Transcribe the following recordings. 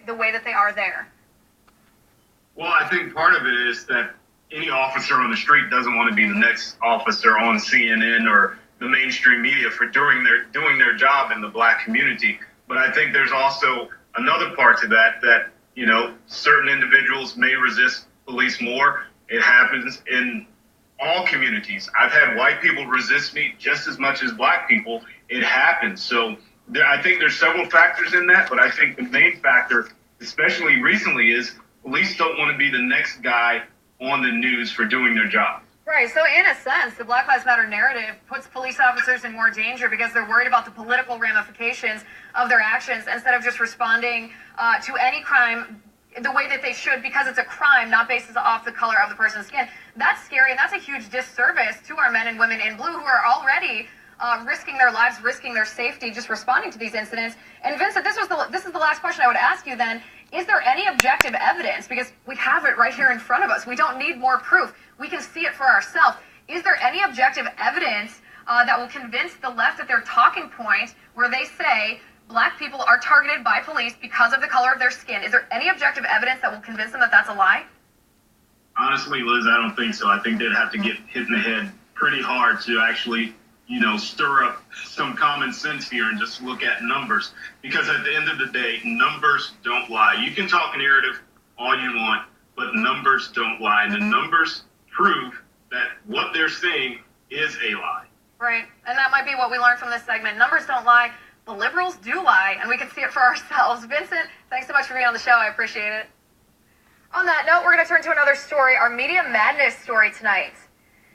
the way that they are there? Well, I think part of it is that any officer on the street doesn't want to be the next officer on CNN or the mainstream media for doing their job in the black community. But I think there's also another part to that, certain individuals may resist police more. It happens in all communities. I've had white people resist me just as much as black people. It happens. So I think there's several factors in that, but I think the main factor, especially recently, is police don't want to be the next guy on the news for doing their job. Right. So in a sense, the Black Lives Matter narrative puts police officers in more danger because they're worried about the political ramifications of their actions instead of just responding to any crime the way that they should, because it's a crime, not based off the color of the person's skin. That's scary, and that's a huge disservice to our men and women in blue who are already risking their lives, risking their safety, just responding to these incidents. And Vincent, this is the last question I would ask you then. Is there any objective evidence? Because we have it right here in front of us. We don't need more proof. We can see it for ourselves. Is there any objective evidence that will convince the left that their talking point where they say black people are targeted by police because of the color of their skin? Is there any objective evidence that will convince them that that's a lie? Honestly, Liz, I don't think so. I think they'd have to get hit in the head pretty hard to actually stir up some common sense here and just look at numbers. Because at the end of the day, numbers don't lie. You can talk narrative all you want, but numbers don't lie. And the numbers prove that what they're saying is a lie. Right. And that might be what we learned from this segment. Numbers don't lie. The liberals do lie, and we can see it for ourselves. Vincent, thanks so much for being on the show. I appreciate it. On that note, we're going to turn to another story, our Media Madness story tonight.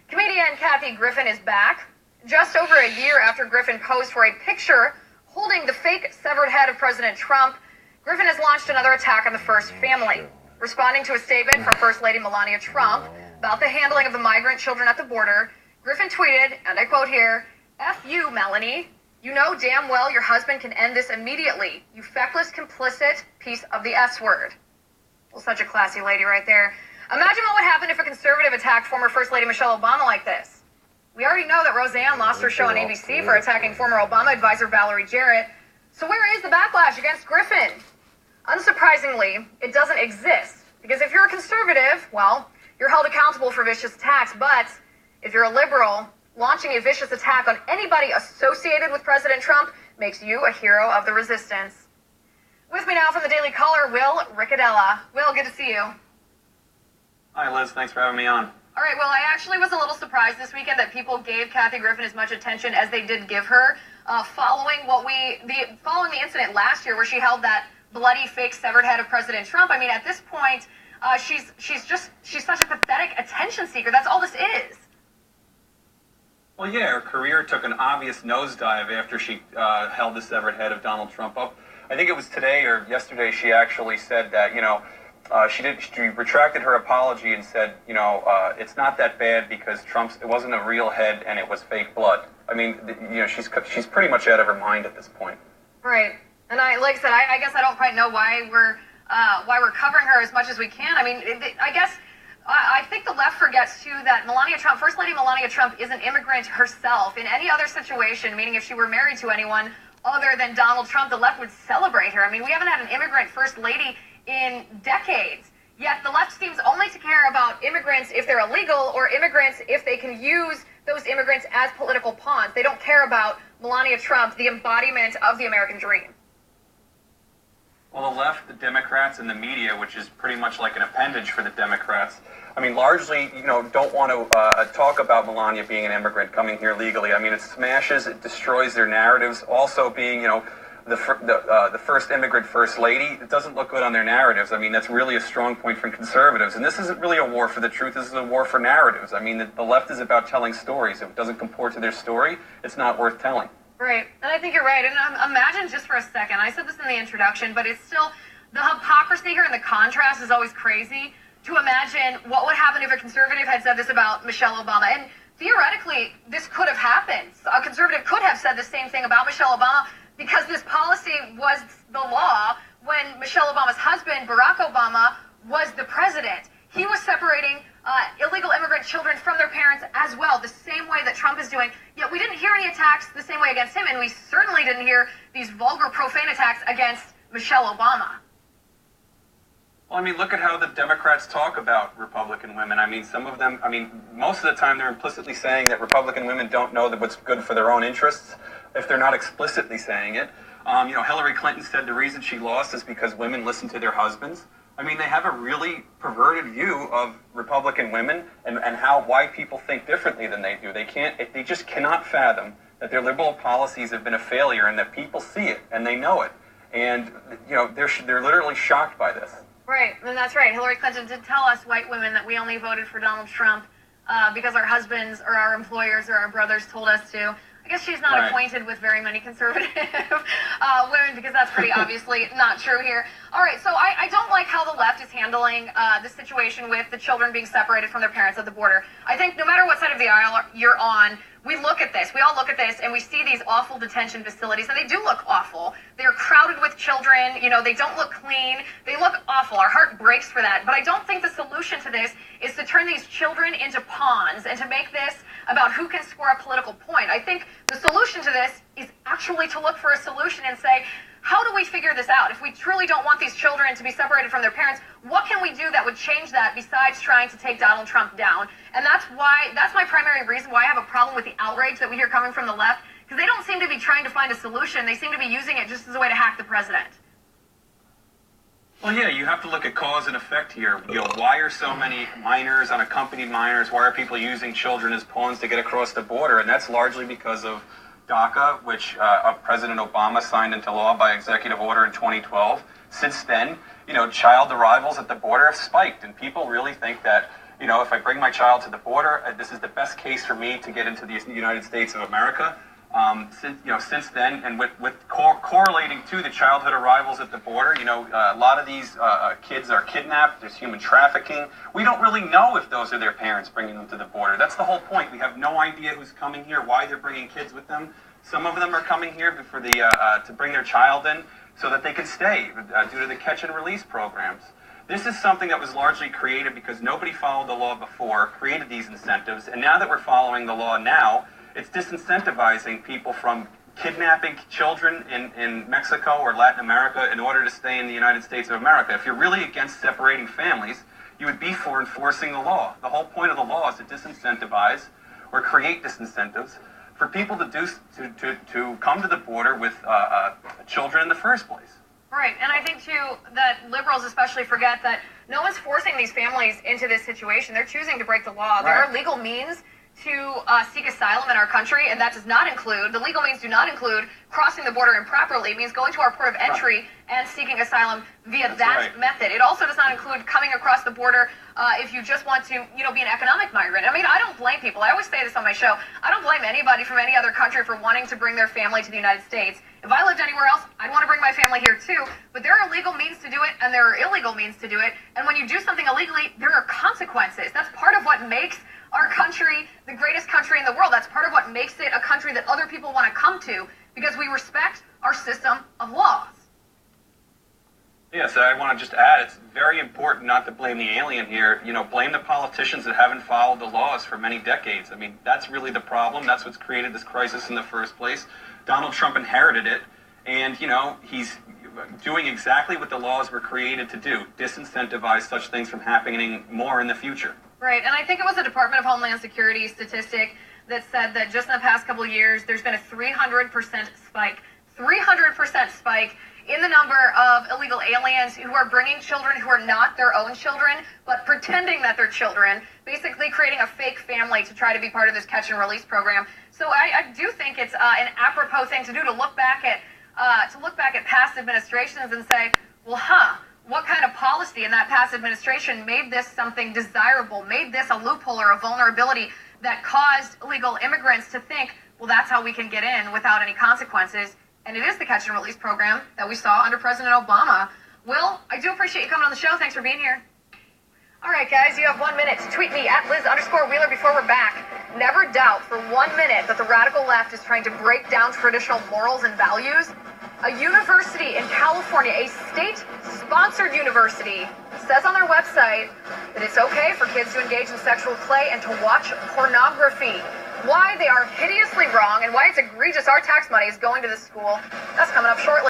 Comedian Kathy Griffin is back. Just over a year after Griffin posed for a picture holding the fake severed head of President Trump, Griffin has launched another attack on the First family. Responding to a statement from First Lady Melania Trump about the handling of the migrant children at the border, Griffin tweeted, and I quote here, "F you, Melanie. You know damn well your husband can end this immediately. You feckless, complicit piece of the S word." Well, such a classy lady right there. Imagine what would happen if a conservative attacked former First Lady Michelle Obama like this. We already know that Roseanne lost her show on ABC for attacking former Obama advisor Valerie Jarrett. So where is the backlash against Griffin? Unsurprisingly, it doesn't exist. Because if you're a conservative, well, you're held accountable for vicious attacks. But if you're a liberal, launching a vicious attack on anybody associated with President Trump makes you a hero of the resistance. With me now from the Daily Caller, Will Riccadella. Will, good to see you. Hi, Liz. Thanks for having me on. All right, well, I actually was a little surprised this weekend that people gave Kathy Griffin as much attention as they did give her, following the incident last year where she held that bloody fake severed head of President Trump. I mean, at this point, she's such a pathetic attention seeker. That's all this is. Well, yeah, her career took an obvious nosedive after she held the severed head of Donald Trump up. I think it was today or yesterday she actually said that, she retracted her apology and said, it's not that bad because it wasn't a real head and it was fake blood. I mean, she's pretty much out of her mind at this point. Right. And I guess I don't quite know why we're covering her as much as we can. I mean, I think the left forgets too that First Lady Melania Trump is an immigrant herself. In any other situation, meaning if she were married to anyone other than Donald Trump, the left would celebrate her. I mean, we haven't had an immigrant First Lady in decades. Yet the left seems only to care about immigrants if they're illegal or immigrants if they can use those immigrants as political pawns. They don't care about Melania Trump, the embodiment of the American dream. Well, the left, the Democrats, and the media, which is pretty much like an appendage for the Democrats, I mean, largely, don't want to talk about Melania being an immigrant coming here legally. I mean, it smashes, it destroys their narratives. Also being, the first immigrant first lady, it doesn't look good on their narratives. I mean, that's really a strong point for conservatives. And this isn't really a war for the truth. This is a war for narratives. I mean, the left is about telling stories. If it doesn't comport to their story, it's not worth telling. Right. And I think you're right. And imagine just for a second, I said this in the introduction, but it's still, the hypocrisy here and the contrast is always crazy. To imagine what would happen if a conservative had said this about Michelle Obama. And theoretically, this could have happened. A conservative could have said the same thing about Michelle Obama because this policy was the law when Michelle Obama's husband, Barack Obama, was the president. He was separating illegal immigrant children from their parents as well, the same way that Trump is doing. Yet we didn't hear any attacks the same way against him, and we certainly didn't hear these vulgar, profane attacks against Michelle Obama. Well, I mean, look at how the Democrats talk about Republican women. I mean, some of them, I mean, most of the time they're implicitly saying that Republican women don't know that what's good for their own interests, if they're not explicitly saying it. Hillary Clinton said the reason she lost is because women listen to their husbands. I mean, they have a really perverted view of Republican women and why people think differently than they do. They just cannot fathom that their liberal policies have been a failure and that people see it and they know it. And, they're literally shocked by this. Right, and that's right. Hillary Clinton did tell us white women that we only voted for Donald Trump because our husbands or our employers or our brothers told us to. I guess she's not acquainted with very many conservative women because that's pretty obviously not true here. All right, so I don't like how the left is handling the situation with the children being separated from their parents at the border. I think no matter what side of the aisle you're on, we look at this, we all look at this, and we see these awful detention facilities, and they do look awful. They're crowded with children, they don't look clean, they look awful. Our heart breaks for that. But I don't think the solution to this is to turn these children into pawns and to make this about who can score a political point. I think the solution to this is actually to look for a solution and say, how do we figure this out? If we truly don't want these children to be separated from their parents, what can we do that would change that besides trying to take Donald Trump down? And that's my primary reason why I have a problem with the outrage that we hear coming from the left, because they don't seem to be trying to find a solution. They seem to be using it just as a way to hack the president. Well, yeah, you have to look at cause and effect here. Why are so many minors, unaccompanied minors, why are people using children as pawns to get across the border? And that's largely because of DACA, which President Obama signed into law by executive order in 2012. Since then, child arrivals at the border have spiked, and people really think that, if I bring my child to the border, this is the best case for me to get into the United States of America. Since then, and with correlating to the childhood arrivals at the border, a lot of these kids are kidnapped. There's human trafficking. We don't really know if those are their parents bringing them to the border. That's the whole point. We have no idea who's coming here, why they're bringing kids with them. Some of them are coming here for to bring their child in so that they can stay due to the catch and release programs. This is something that was largely created because nobody followed the law before, created these incentives, and now that we're following the law now, it's disincentivizing people from kidnapping children in Mexico or Latin America in order to stay in the United States of America. If you're really against separating families, you would be for enforcing the law. The whole point of the law is to disincentivize or create disincentives for people to come to the border with children in the first place. Right, and I think, too, that liberals especially forget that no one's forcing these families into this situation. They're choosing to break the law. There are legal means to seek asylum in our country, and that does not include, the legal means do not include crossing the border improperly. It means going to our port of entry and seeking asylum via that method. It also does not include coming across the border if you just want to, be an economic migrant. I mean, I don't blame people. I always say this on my show. I don't blame anybody from any other country for wanting to bring their family to the United States. If I lived anywhere else, I'd want to bring my family here too. But there are legal means to do it, and there are illegal means to do it. And when you do something illegally, there are consequences. That's part of what makes our country the greatest country in the world. That's part of what makes it a country that other people want to come to, because we respect our system of laws. Yes, I want to just add, it's very important not to blame the alien here. Blame the politicians that haven't followed the laws for many decades. I mean, that's really the problem. That's what's created this crisis in the first place. Donald Trump inherited it, and, he's doing exactly what the laws were created to do, disincentivize such things from happening more in the future. Right, and I think it was the Department of Homeland Security statistic that said that just in the past couple of years, there's been a 300% spike in the number of illegal aliens who are bringing children who are not their own children, but pretending that they're children, basically creating a fake family to try to be part of this catch and release program. So I do think it's an apropos thing to do, to look back at past administrations and say, well, what kind of policy in that past administration made this something desirable, made this a loophole or a vulnerability that caused illegal immigrants to think, well, that's how we can get in without any consequences. And it is the catch and release program that we saw under President Obama. Will, I do appreciate you coming on the show. Thanks for being here. All right, guys, you have 1 minute to tweet me at Liz_Wheeler before we're back. Never doubt for 1 minute that the radical left is trying to break down traditional morals and values. A university in California, a state-sponsored university, says on their website that it's okay for kids to engage in sexual play and to watch pornography. Why they are hideously wrong and why it's egregious our tax money is going to this school, that's coming up shortly.